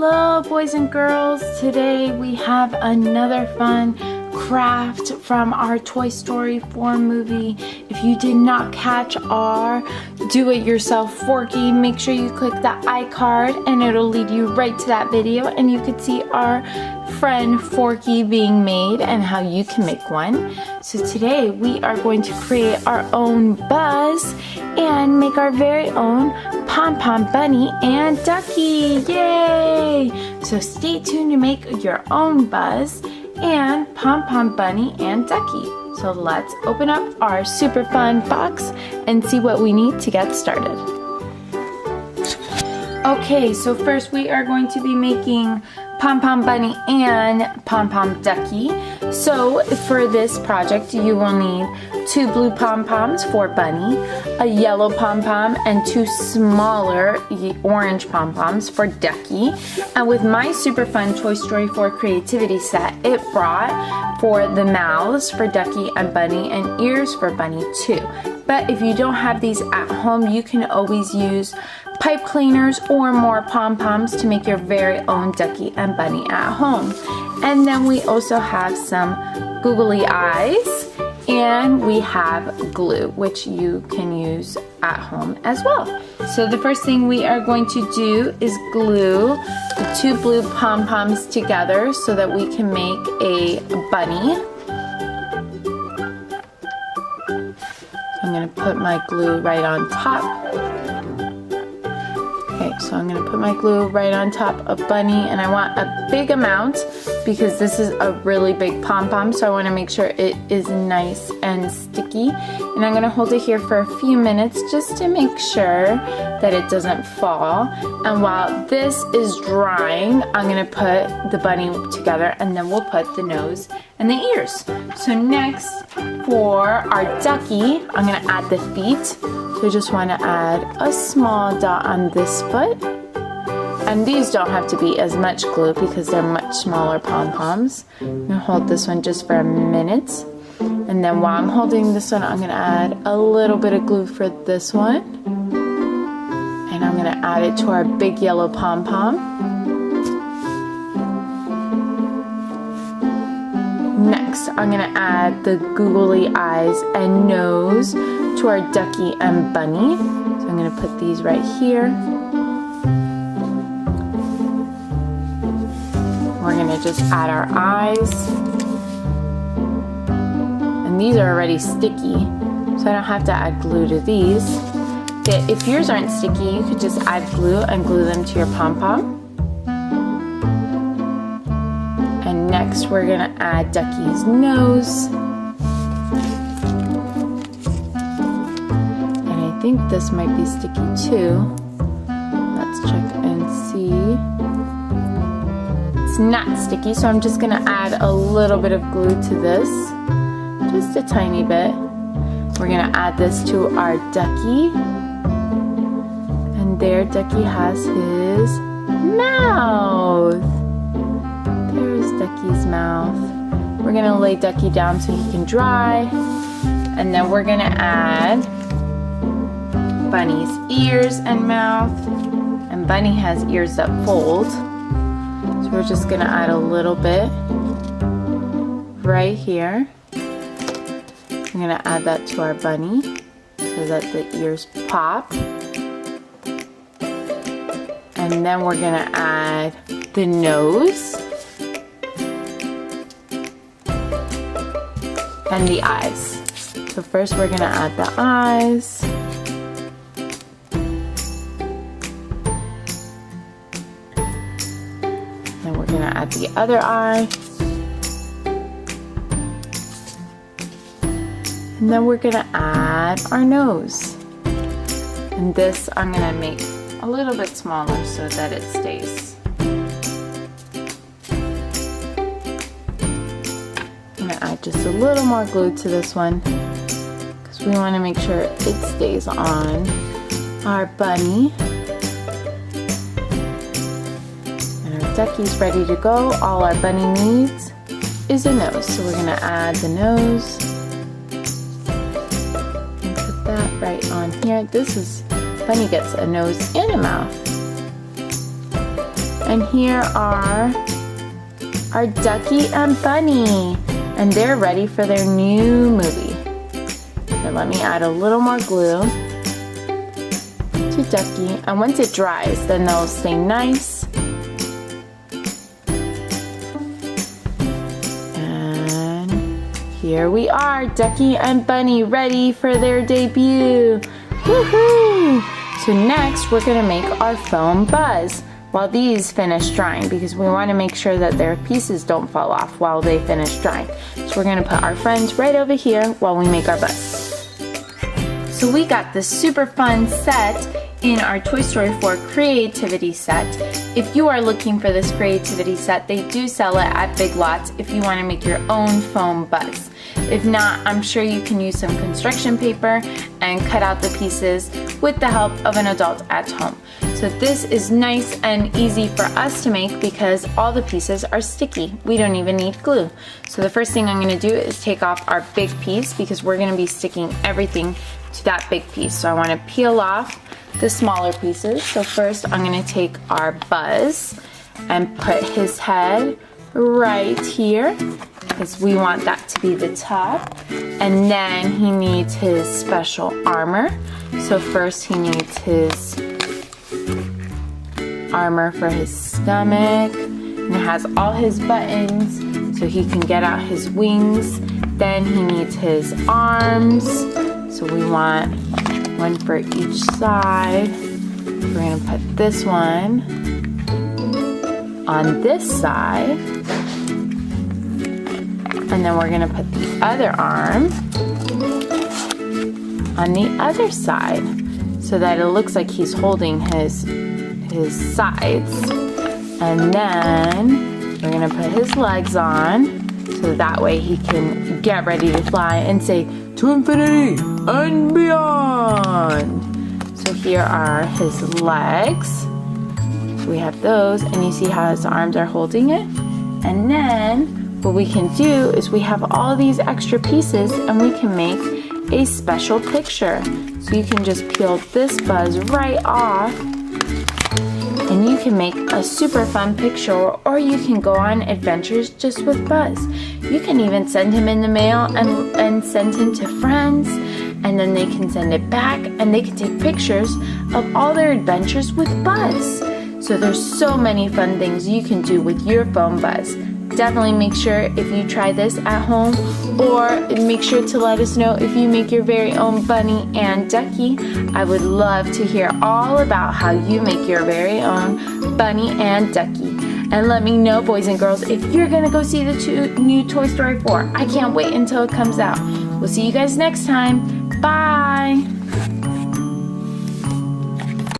Hello boys and girls, today we have another fun craft from our Toy Story 4 movie. If you did not catch our do-it-yourself Forky, make sure you click the iCard and it'll lead you right to that video and you can see our friend Forky being made and how you can make one. So today we are going to create our own Buzz and make our very own Pom Pom Bunny and Ducky. Yay! So stay tuned to make your own Buzz and Pom Pom Bunny and Ducky. So let's open up our super fun box and see what we need to get started. Okay, so first we are going to be making Pom Pom Bunny and Pom Pom Ducky. So for this project you will need 2 blue pom-poms for Bunny, a yellow pom-pom, and 2 smaller orange pom-poms for Ducky. And with my super fun Toy Story 4 creativity set, it brought for the mouths for Ducky and Bunny and ears for Bunny too. But if you don't have these at home, you can always use pipe cleaners or more pom-poms to make your very own Ducky and Bunny at home. And then we also have some googly eyes and we have glue, which you can use at home as well. So the first thing we are going to do is glue the 2 blue pom-poms together so that we can make a bunny. I'm going to put my glue right on top. Okay, so I'm going to put my glue right on top of Bunny, and I want a big amount because this is a really big pom-pom, so I want to make sure it is nice and sticky. And I'm going to hold it here for a few minutes just to make sure that it doesn't fall. And while this is drying, I'm going to put the bunny together and then we'll put the nose and the ears. So next, for our Ducky, I'm going to add the feet. So I just want to add a small dot on this foot. And these don't have to be as much glue because they're much smaller pom-poms. I'm going to hold this one just for a minute. And then while I'm holding this one, I'm going to add a little bit of glue for this one. And I'm going to add it to our big yellow pom-pom. Next, I'm going to add the googly eyes and nose to our Ducky and Bunny. So I'm going to put these right here. We're going to just add our eyes. And these are already sticky, so I don't have to add glue to these. If yours aren't sticky, you could just add glue and glue them to your pom-pom. And next we're going to add Ducky's nose. I think this might be sticky too. Let's check and see. It's not sticky, so I'm just going to add a little bit of glue to this. Just a tiny bit. We're going to add this to our Ducky. And there Ducky has his mouth. There's Ducky's mouth. We're going to lay Ducky down so he can dry. And then we're going to add Bunny's ears and mouth, and Bunny has ears that fold, so we're just going to add a little bit right here. I'm going to add that to our Bunny so that the ears pop, and then we're going to add the nose and the eyes. So first we're going to add the eyes. We're going to add the other eye. And then we're going to add our nose. And this I'm going to make a little bit smaller so that it stays. I'm going to add just a little more glue to this one because we want to make sure it stays on our bunny. Ducky's ready to go. All our bunny needs is a nose. So we're going to add the nose. And put that right on here. Bunny gets a nose and a mouth. And here are our Ducky and Bunny. And they're ready for their new movie. Here, let me add a little more glue to Ducky. And once it dries, then they'll stay nice. And here we are, Ducky and Bunny ready for their debut. Woohoo! So next, we're gonna make our foam buzz while these finish drying, because we want to make sure that their pieces don't fall off while they finish drying. So we're going to put our friends right over here while we make our bus. So we got this super fun set in our Toy Story 4 creativity set. If you are looking for this creativity set, they do sell it at Big Lots if you want to make your own foam bus. If not, I'm sure you can use some construction paper and cut out the pieces with the help of an adult at home. So this is nice and easy for us to make because all the pieces are sticky. We don't even need glue. So the first thing I'm going to do is take off our big piece because we're going to be sticking everything to that big piece. So I want to peel off the smaller pieces. So first I'm going to take our Buzz and put his head right here because we want that to be the top. And then he needs his special armor. So first he needs his armor for his stomach, and it has all his buttons so he can get out his wings. Then he needs his arms, so we want one for each side. We're going to put this one on this side, and then we're going to put the other arm on the other side so that it looks like he's holding his sides. And then we're gonna put his legs on so that way he can get ready to fly and say to infinity and beyond. So here are his legs. So we have those, and you see how his arms are holding it. And then what we can do is we have all these extra pieces and we can make a special picture. So you can just peel this Buzz right off and you can make a super fun picture, or you can go on adventures just with Buzz. You can even send him in the mail and send him to friends, and then they can send it back and they can take pictures of all their adventures with Buzz. So there's so many fun things you can do with your foam Buzz. Definitely make sure if you try this at home, or make sure to let us know if you make your very own Bunny and Ducky. I would love to hear all about how you make your very own Bunny and Ducky. And let me know, boys and girls, if you're gonna go see the new Toy Story 4. I can't wait until it comes out. We'll see you guys next time. Bye!